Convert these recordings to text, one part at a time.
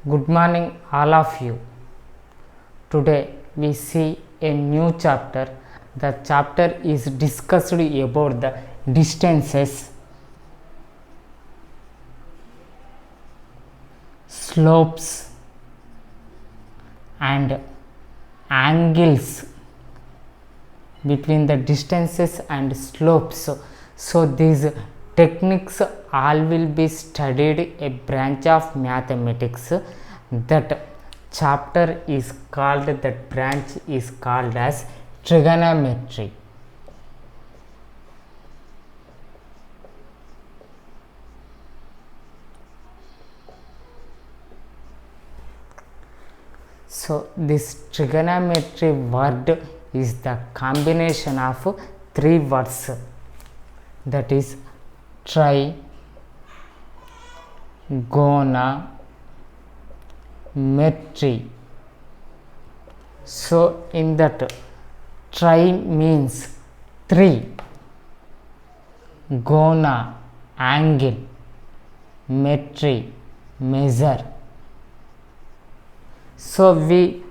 Good morning, all of you. Today we see a new chapter. The chapter is discussed about the distances, slopes, and angles between the distances and slopes. So these techniques all will be studied a branch of mathematics. That chapter is called, that branch is called as trigonometry. So this trigonometry word is the combination of three words, that is trigonometry. So in that, tri means three, gona angle, metry measure. So we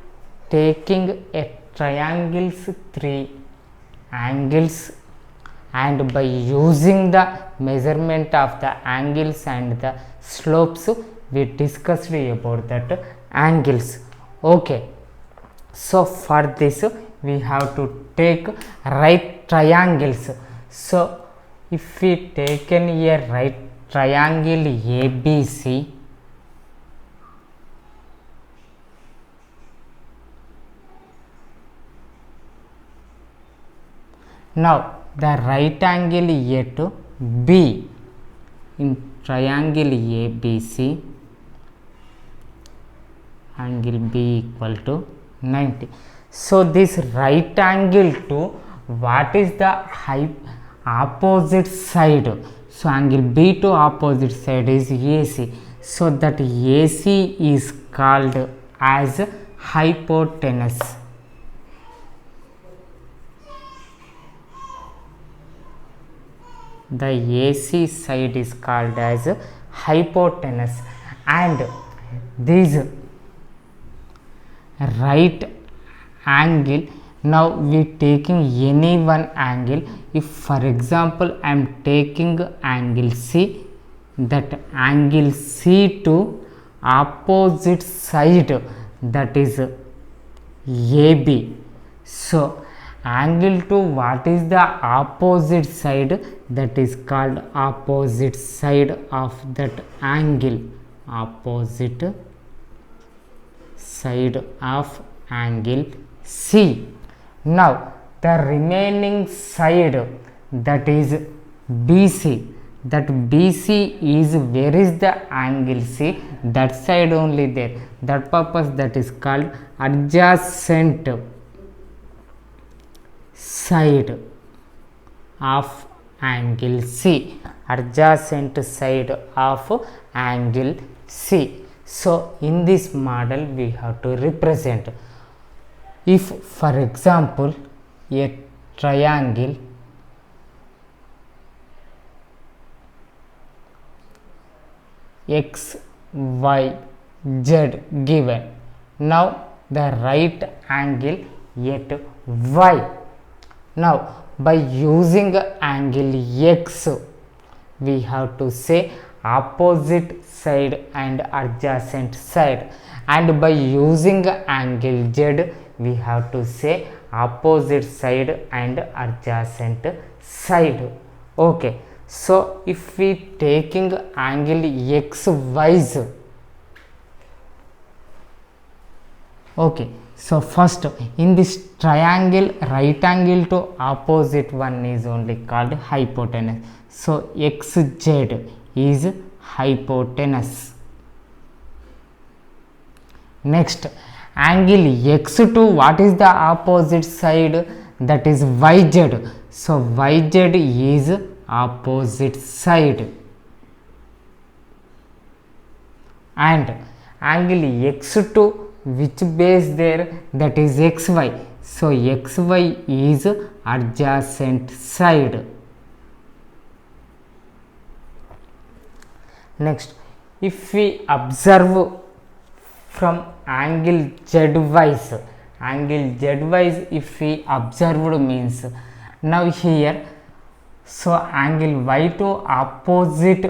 taking a triangles three angles, and by using the measurement of the angles and the slopes we discussed about that angles. Okay, so for this we have to take right triangles. So if we taken a right triangle ABC, now the right angle A to B in triangle ABC, angle B equal to 90. So this right angle to what is the opposite side? So angle B to opposite side is AC. So that AC is called as hypotenuse. The AC side is called as hypotenuse, and this right angle, now we taking any one angle. If for example I am taking angle C, that angle C to opposite side, that is AB. So angle to what is the opposite side, that is called opposite side of that angle, opposite side of angle C. Now the remaining side, that is BC, that BC is, where is the angle C? That side only there. That purpose, that is called adjacent side of angle C, adjacent side of angle C. So in this model we have to represent, if for example a triangle X, Y, Z given, now the right angle at Y. Now by using angle X we have to say opposite side and adjacent side, and by using angle Z we have to say opposite side and adjacent side. Okay, so if we taking angle XY, okay, so first in this triangle, right angle to opposite one is only called hypotenuse. So XZ is hypotenuse. Next, angle X to what is the opposite side, that is YZ. So YZ is opposite side, and angle X to which base there, that is XY. So XY is adjacent side. Next, if we observe from angle z wise. Angle z wise if we observed means, now here, so angle y to opposite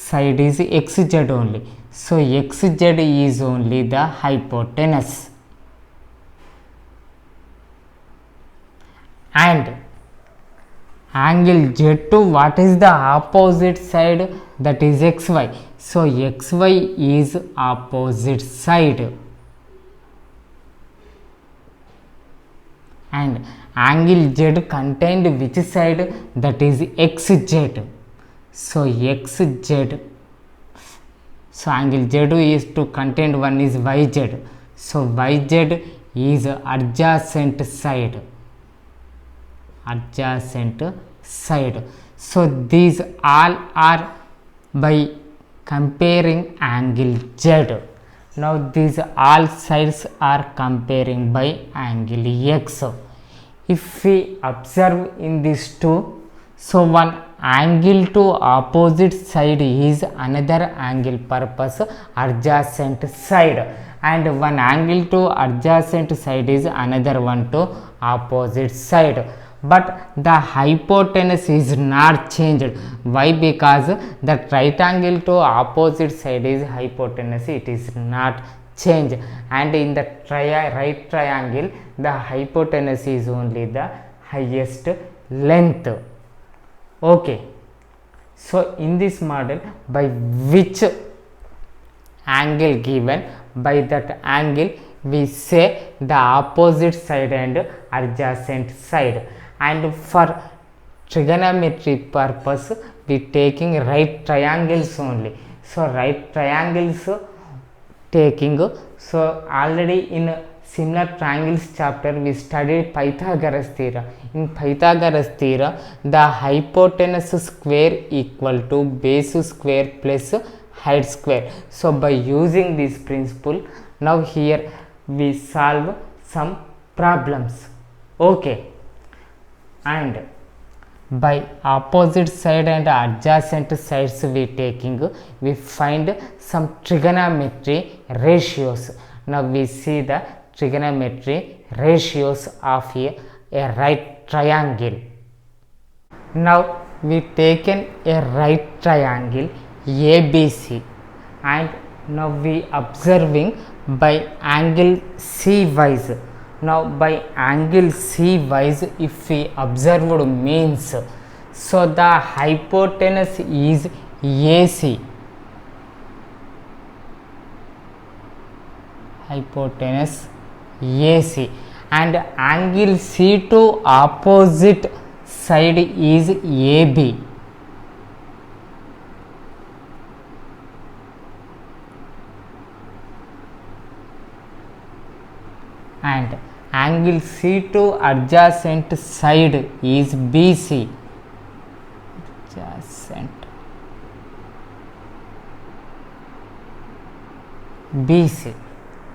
side is xz only, so xz is only the hypotenuse, and angle z to what is the opposite side, that is xy, so xy is opposite side, and angle z contained which side, that is xz, so xz, so angle z is to contain one is yz, so yz is adjacent side, adjacent side. So these all are by comparing angle z. Now these all sides are comparing by angle x. If we observe in these two, so one angle to opposite side is another angle purpose adjacent side, and one angle to adjacent side is another one to opposite side, but the hypotenuse is not changed. Why? Because the right angle to opposite side is hypotenuse, it is not changed, and in the right triangle the hypotenuse is only the highest length. Okay, so in this model, by which angle given, by that angle we say the opposite side and adjacent side, and for trigonometry purpose we taking right triangles only, so right triangles taking, so already in similar triangles chapter we studied Pythagoras theorem. In Pythagoras theorem, the hypotenuse square equal to base square plus height square. So by using this principle, now here we solve some problems. Okay, and by opposite side and adjacent sides we taking, we find some trigonometry ratios. Now we see the trigonometry ratios of a right triangle. Now we taken a right triangle ABC, and now we observing by angle C wise. Now by angle C wise if we observed means, so the hypotenuse is AC, hypotenuse AC, and angle C to opposite side is AB, and angle C to adjacent side is BC, adjacent BC.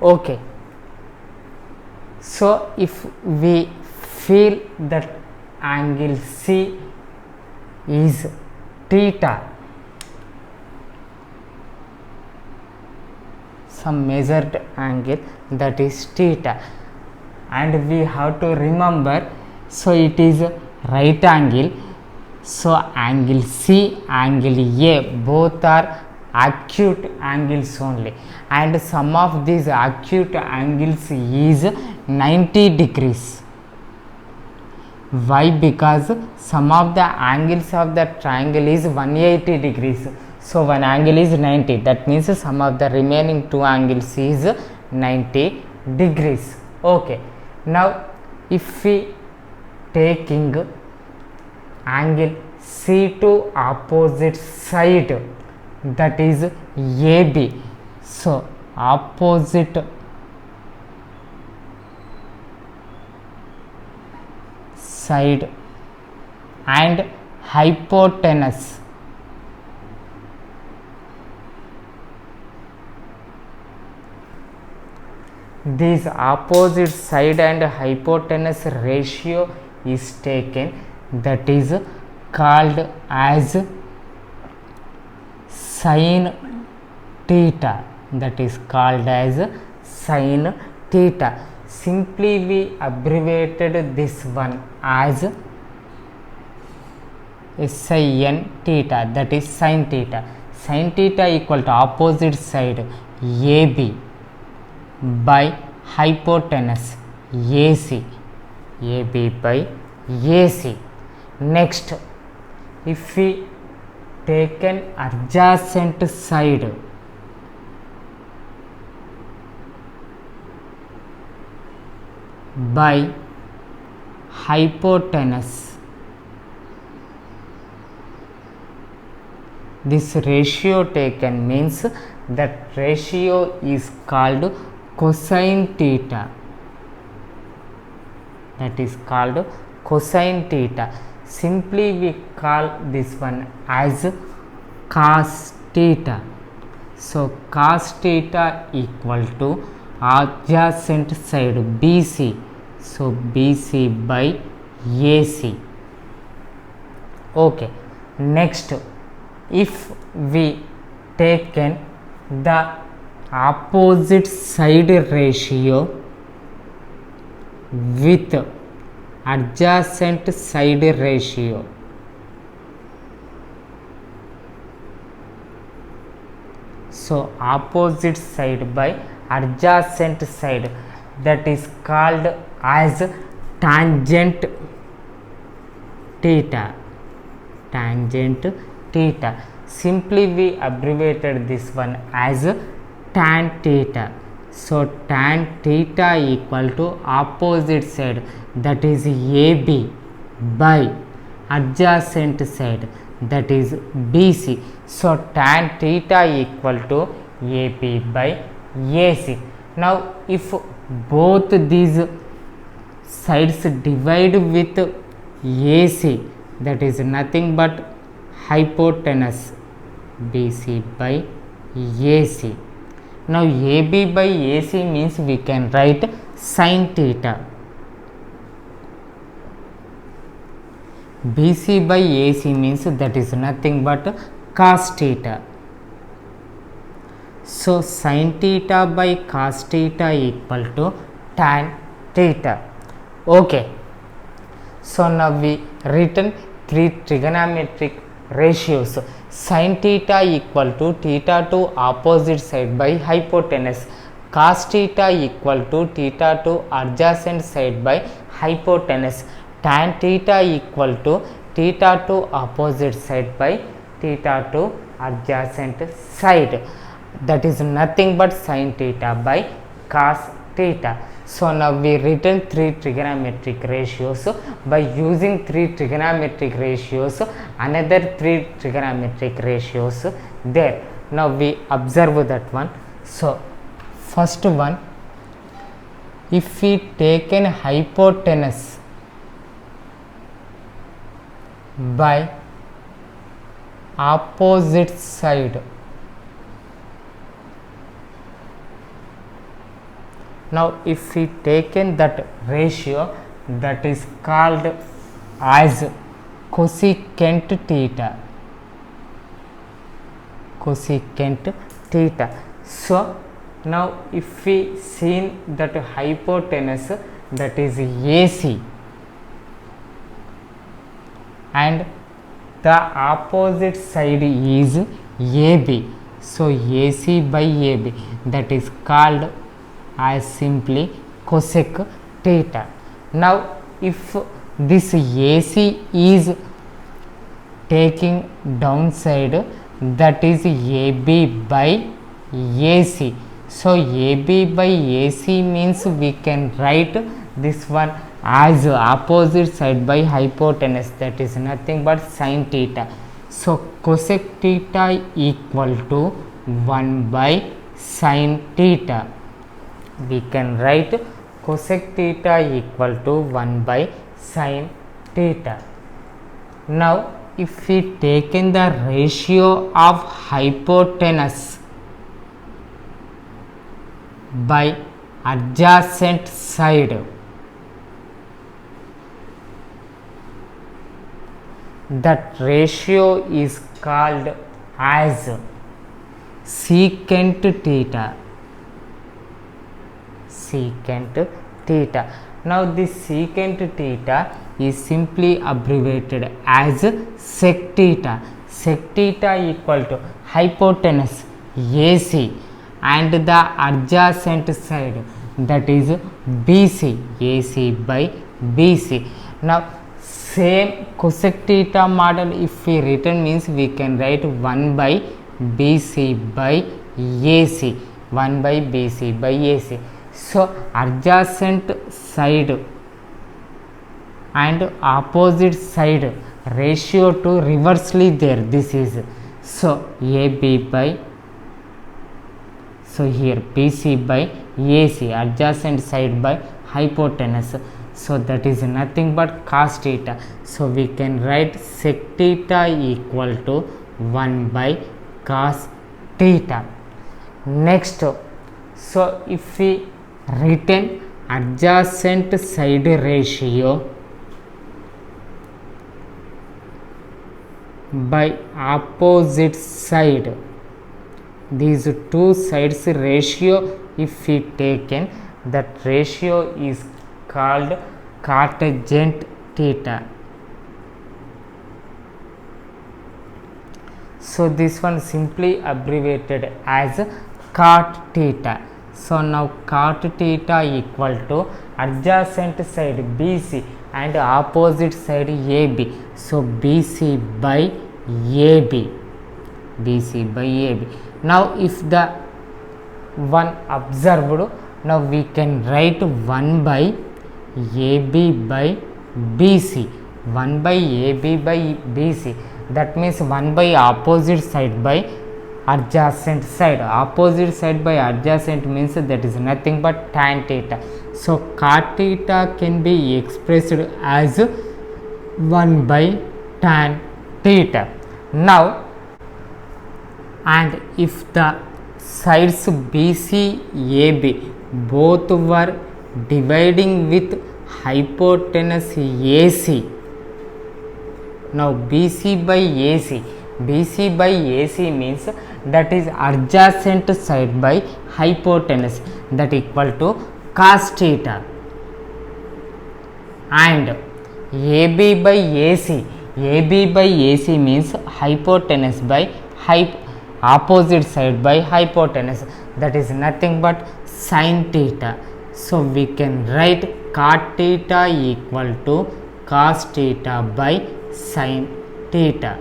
Okay, so if we feel that angle C is theta, some measured angle, that is theta, and we have to remember, so it is right angle, so angle C, angle A, both are acute angles only, and sum of these acute angles is 90 degrees. Why? Because sum of the angles of the triangle is 180 degrees, so one angle is 90, that means sum of the remaining two angles is 90 degrees. Okay, now if we taking angle C to opposite side, that is AB, so opposite side and hypotenuse, this opposite side and hypotenuse ratio is taken, that is called as sin theta, that is called as sin theta. Simply we abbreviated this one as sin theta, that is sin theta. Sin theta equal to opposite side AB by hypotenuse AC, AB by AC. Next, if we take an adjacent side by hypotenuse, this ratio taken means that ratio is called cosine theta, that is called cosine theta. Simply we call this one as cos theta. So cos theta equal to adjacent side BC, so BC by AC. Okay, next, if we taken the opposite side ratio with adjacent side ratio, so opposite side by adjacent side, that is called as tangent theta, tangent theta. Simply we abbreviated this one as tan theta. So tan theta equal to opposite side, that is AB by adjacent side, that is BC. So tan theta equal to AB by AC. Now if both these sides divide with AC, that is nothing but hypotenuse BC by AC. Now AB by AC means we can write sin theta. BC by AC means that is nothing but cos theta. So sin theta by cos theta equal to tan theta. Okay. So now we written three trigonometric ratios. Sin theta equal to theta to opposite side by hypotenuse, cos theta equal to theta to adjacent side by hypotenuse, tan theta equal to theta to opposite side by theta to adjacent side, that is nothing but sin theta by cos theta. So now we written three trigonometric ratios. By using three trigonometric ratios, another three trigonometric ratios there. Now we observe that one. So first one, if we take an hypotenuse by opposite side, now if we taken that ratio, that is called as cosecant theta, cosecant theta. So now if we seen that hypotenuse, that is AC, and the opposite side is AB, so AC by AB, that is called as simply cosec theta. Now if this AC is taking downside, that is AB by AC. So AB by AC means we can write this one as opposite side by hypotenuse, that is nothing but sin theta. So cosec theta equal to 1 by sin theta. We can write cosec theta equal to 1 by sin theta. Now if we taken the ratio of hypotenuse by adjacent side, that ratio is called as secant theta. secant theta. Now this secant theta is simply abbreviated as sec theta. Sec theta equal to hypotenuse AC and the adjacent side, that is BC, AC by BC. Now same cosec theta model if we written means we can write 1 by BC by AC, 1 by BC by AC. So adjacent side and opposite side ratio to reversely there, this is, so AB by, so here BC by AC, adjacent side by hypotenuse, so that is nothing but cos theta. So we can write sec theta equal to 1 by cos theta. Next, so if we written adjacent side ratio by opposite side, these two sides ratio if we taken, that ratio is called cotangent theta. So this one simply abbreviated as cot theta. So now cot theta equal to adjacent side BC and opposite side AB, so BC by AB, BC by AB. Now if the one observed, now we can write 1 by AB by BC, 1 by AB by BC, that means 1 by opposite side by adjacent side. Opposite side by adjacent means that is nothing but tan theta. So cot theta can be expressed as 1 by tan theta. Now and if the sides BC AB both were dividing with hypotenuse AC, now BC by AC, BC by AC means that is adjacent side by hypotenuse, that equal to cos theta, and AB by AC, AB by AC means hypotenuse by opposite side by hypotenuse, that is nothing but sin theta. So we can write cot theta equal to cos theta by sin theta.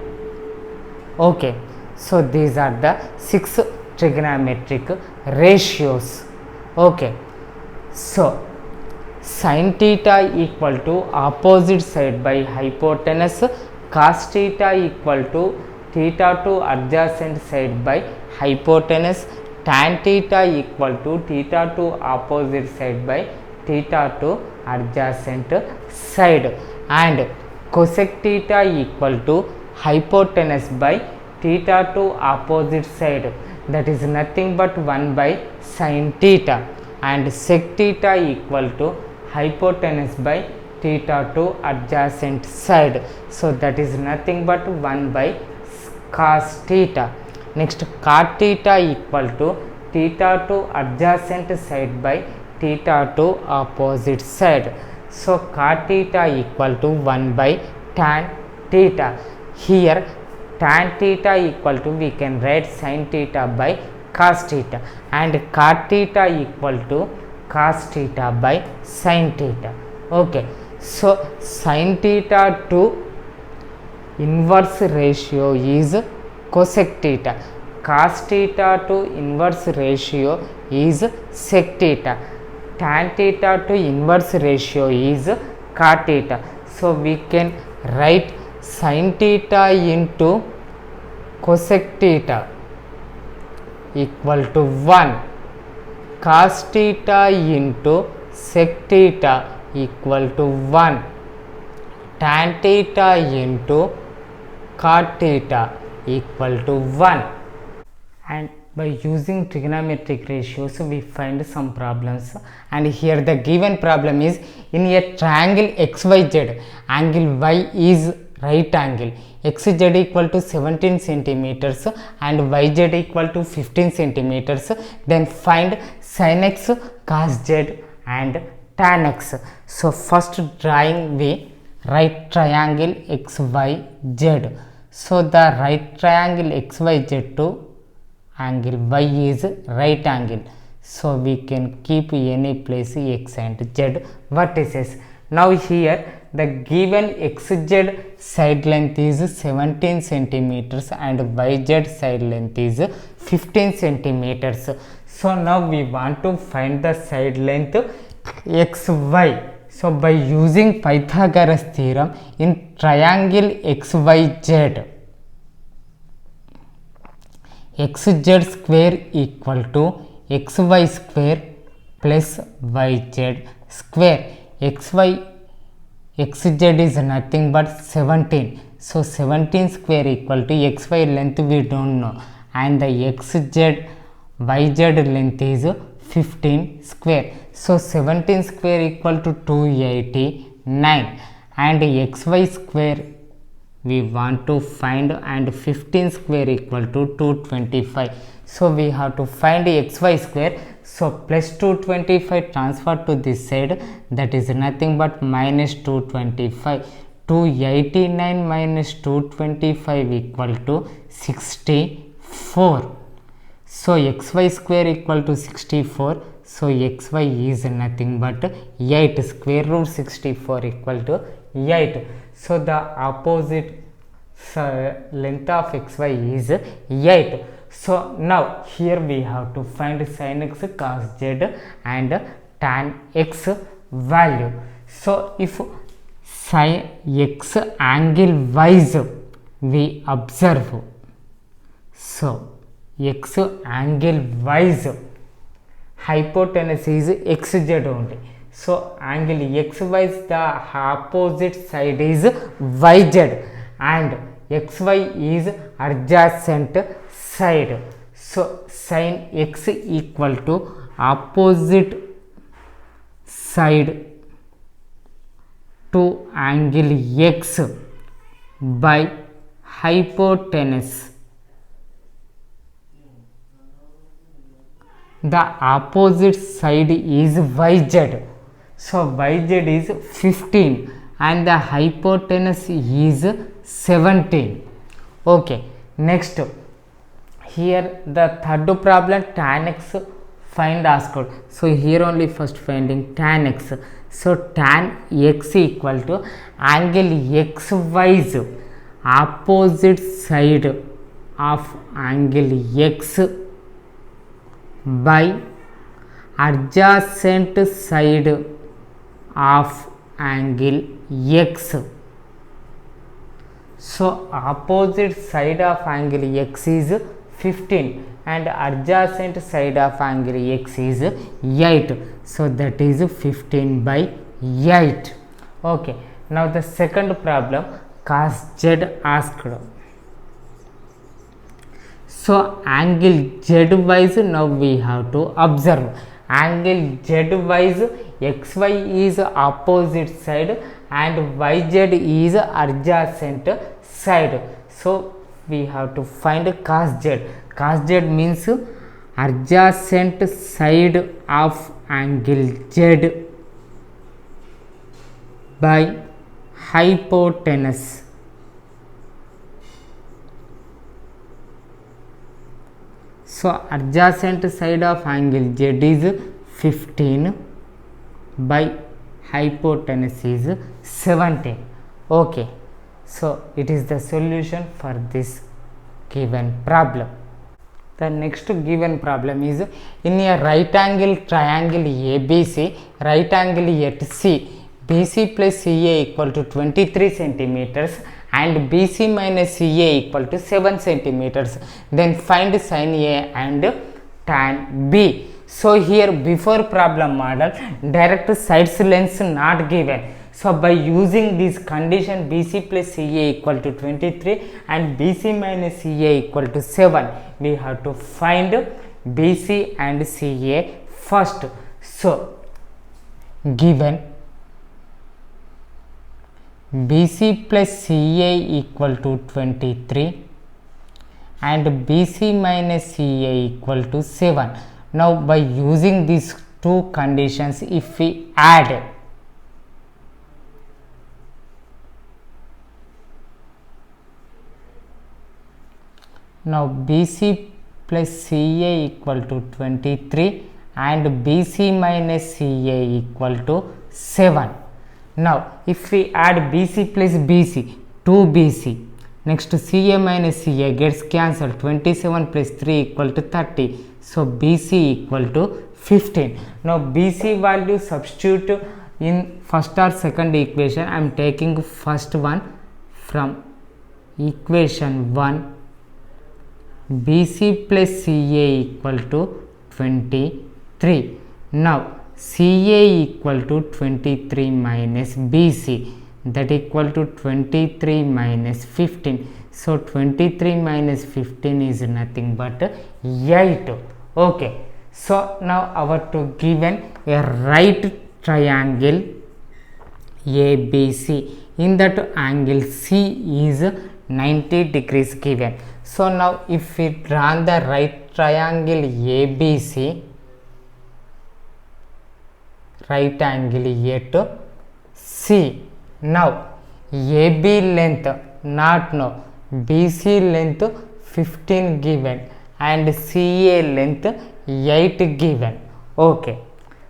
Okay, so these are the 6 trigonometric ratios. Okay, so sin theta equal to opposite side by hypotenuse, cos theta equal to theta to adjacent side by hypotenuse, tan theta equal to theta to opposite side by theta to adjacent side, and cosec theta equal to hypotenuse by theta to opposite side, that is nothing but 1 by sin theta, and sec theta equal to hypotenuse by theta to adjacent side, so that is nothing but 1 by cos theta. Next, cot theta equal to theta to adjacent side by theta to opposite side, so cot theta equal to 1 by tan theta. Here tan theta equal to, we can write sin theta by cos theta, and cot theta equal to cos theta by sin theta. Okay, so sin theta to inverse ratio is cosec theta, cos theta to inverse ratio is sec theta, tan theta to inverse ratio is cot theta. So we can write sin theta into cosec theta equal to 1, cos theta into sec theta equal to 1, tan theta into cot theta equal to 1. And by using trigonometric ratios we find some problems, and here the given problem is, in a triangle XYZ, angle Y is right angle, XZ equal to 17 centimeters and YZ equal to 15 centimeters, then find sin x, cos z and tan x. So first drawing the right triangle XYZ. So the right triangle XYZ to angle Y is right angle. So we can keep any place X and Z vertices. Now here the given XZ side length is 17 centimeters and YZ side length is 15 centimeters. So now we want to find the side length XY. So by using Pythagoras theorem in triangle XYZ, XZ square equal to XY square plus YZ square. XZ is nothing but 17. So 17 square equal to XY length we don't know, and the YZ length is 15 square. So 17 square equal to 289 and XY square we want to find, and 15 square equal to 225. So we have to find XY square. So plus 225 transfer to this side, that is nothing but minus 225. 289 minus 225 equal to 64. So XY square equal to 64. So XY is nothing but 8. Square root 64 equal to 8. So the opposite length of XY is 8. So now here we have to find sin x, cos z and tan x value. So if sin x angle wise we observe, so x angle wise hypotenuse is xz only. So angle x wise the opposite side is yz and xy is adjacent side. So sin x equal to opposite side to angle x by hypotenuse. The opposite side is yz. So yz is 15 and the hypotenuse is 17. Okay, next here the third problem, tan x find asked. So here only first finding tan x. So tan x equal to angle x wise opposite side of angle x by adjacent side of angle x. So opposite side of angle x is 15 and adjacent side of angle x is 8. So that is 15 by 8. Okay, now the second problem, cos z asked. So angle z wise now we have to observe. Angle z wise xy is opposite side and yz is adjacent side. So we have to find cos z. Cos z means adjacent side of angle z by hypotenuse. So adjacent side of angle z is 15 by hypotenuse is 17. Okay, so it is the solution for this given problem. The next given problem is in a right angle triangle ABC, right angle at C, BC plus CA equal to 23 centimeters and BC minus CA equal to 7 centimeters. Then find sin A and tan B. So here before problem model, direct sides lengths not given. So by using this condition, BC plus CA equal to 23 and BC minus CA equal to 7, we have to find BC and CA first. So given BC plus CA equal to 23 and BC minus CA equal to 7. Now by using these two conditions, if we add, now BC plus CA equal to 23 and BC minus CA equal to 7. Now if we add BC plus BC, 2BC, next CA minus CA gets cancelled, 27 plus 3 equal to 30, so BC equal to 15. Now BC value substitute in first or second equation. I am taking first one from equation 1, BC plus CA equal to 23. Now CA equal to 23 minus BC, that equal to 23 minus 15. So 23 minus 15 is nothing but 8. Okay, so now our to given a right triangle ABC. In that angle C is 90 degrees given. So now if we draw the right triangle ABC, right angle A to C. Now AB length not know, BC length 15 given and CA length 8 given. Okay,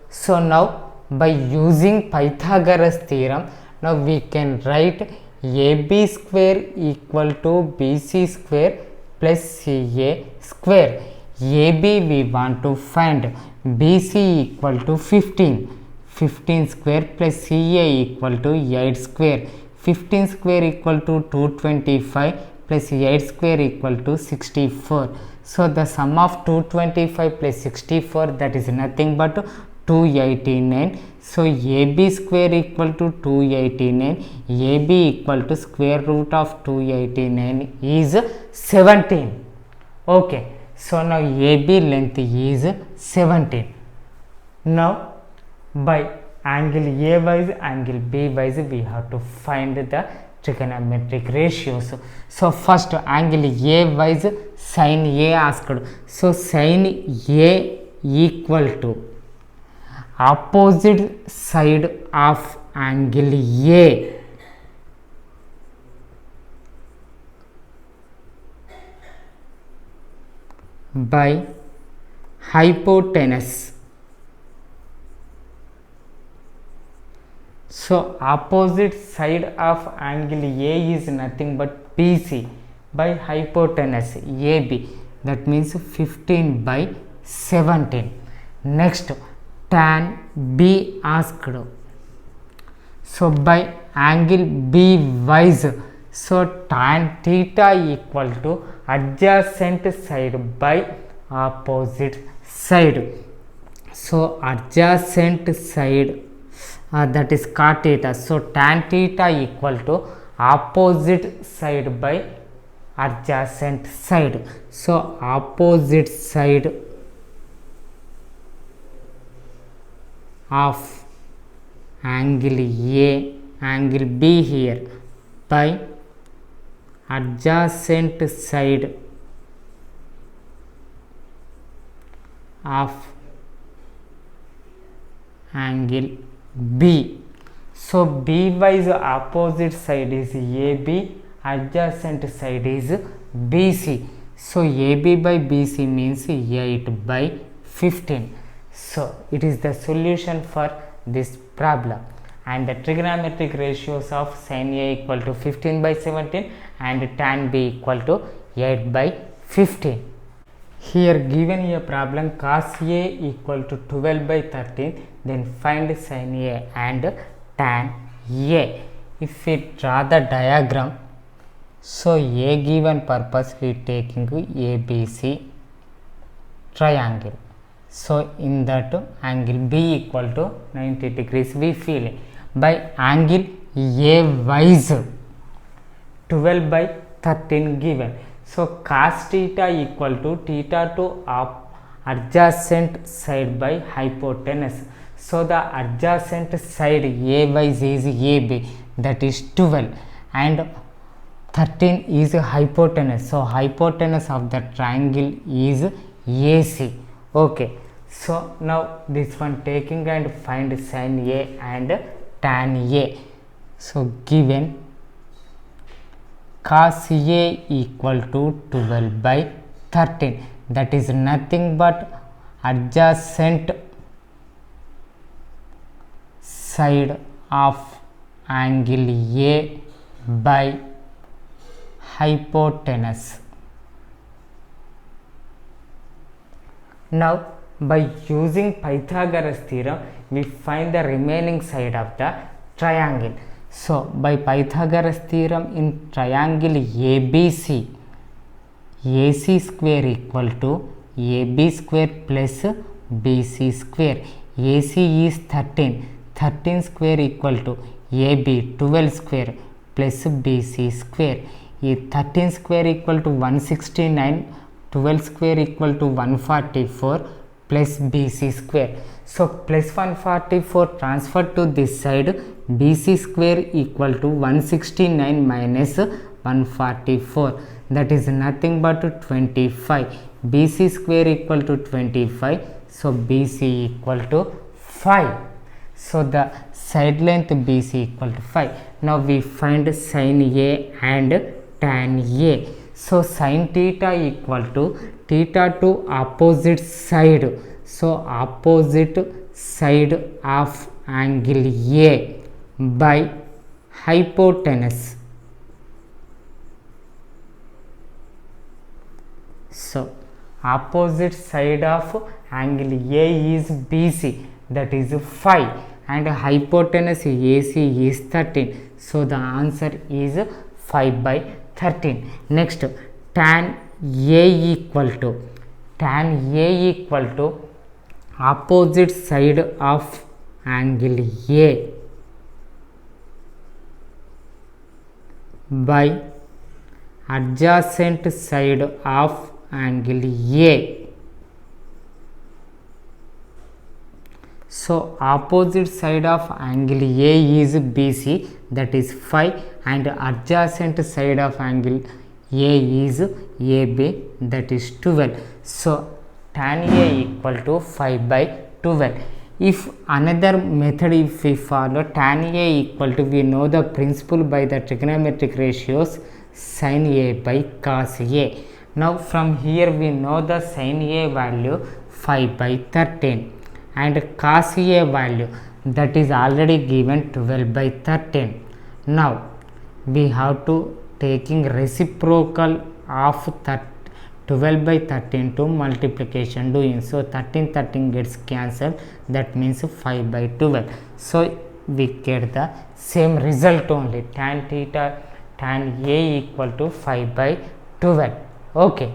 so now by using Pythagoras theorem, now we can write AB square equal to BC square plus CA square. AB we want to find, BC equal to 15 square plus CA equal to 8 square. 15 square equal to 225 plus 8 square equal to 64. So the sum of 225 plus 64, that is nothing but 289. So AB square equal to 289, AB equal to square root of 289 is 17. Okay, so now AB length is 17. Now by angle A wise, angle B wise, we have to find the trigonometric ratios. So first angle A wise, sin A asked. So sin A equal to opposite side of angle A by hypotenuse. So opposite side of angle A is nothing but BC by hypotenuse AB, that means 15 by 17. Next tan B asked. So by angle B wise, so tan theta equal to adjacent side by opposite side. So adjacent side, that is cot theta. So tan theta equal to opposite side by adjacent side. So opposite side of angle A, angle B here, by adjacent side of angle B. So B wise opposite side is AB, adjacent side is BC. So AB by BC means 8 by 15. So it is the solution for this problem. And the trigonometric ratios of sin A equal to 15 by 17 and tan B equal to 8 by 15. Here given a problem cos A equal to 12 by 13, then find sin A and tan A. If we draw the diagram, so A given purpose we taking ABC triangle. So in that angle B equal to 90 degrees we feel. By angle A wise, 12 by 13 given. So cos theta equal to theta to adjacent side by hypotenuse. So the adjacent side A wise is AB, that is 12, and 13 is hypotenuse. So hypotenuse of the triangle is AC. Okay, So now this one taking and find sin A and tan A. So given cos A equal to 12 by 13, that is nothing but adjacent side of angle A by hypotenuse. Now by using Pythagoras theorem we find the remaining side of the triangle. So by Pythagoras theorem in triangle ABC, AC square equal to AB square plus BC square. AC is 13, 13 square equal to AB 12 square plus BC square. 13 square equal to 169, 12 square equal to 144 plus BC square. So plus 144 transferred to this side, BC square equal to 169 minus 144, that is nothing but 25. BC square equal to 25, so BC equal to 5. So the side length BC equal to 5. Now we find sin A and tan A. So sin theta equal to theta to opposite side, so opposite side of angle A by hypotenuse. So opposite side of angle A is BC, that is 5, and hypotenuse AC is 13, so the answer is 5 by 13. Next, tan A equal to opposite side of angle A by adjacent side of angle A. So opposite side of angle A is BC, that is 5, and adjacent side of angle A is AB, that is 12. So tan A equal to 5 by 12. If another method, if we follow tan A equal to, we know the principle by the trigonometric ratios, sin A by cos A. Now from here we know the sin A value 5 by 13 and cos A value, that is already given 12 by 13. Now we have to taking reciprocal of 12 by 13 to multiplication doing, so 13 gets cancelled, that means 5 by 12. So we get the same result only, tan A equal to 5 by 12. Okay.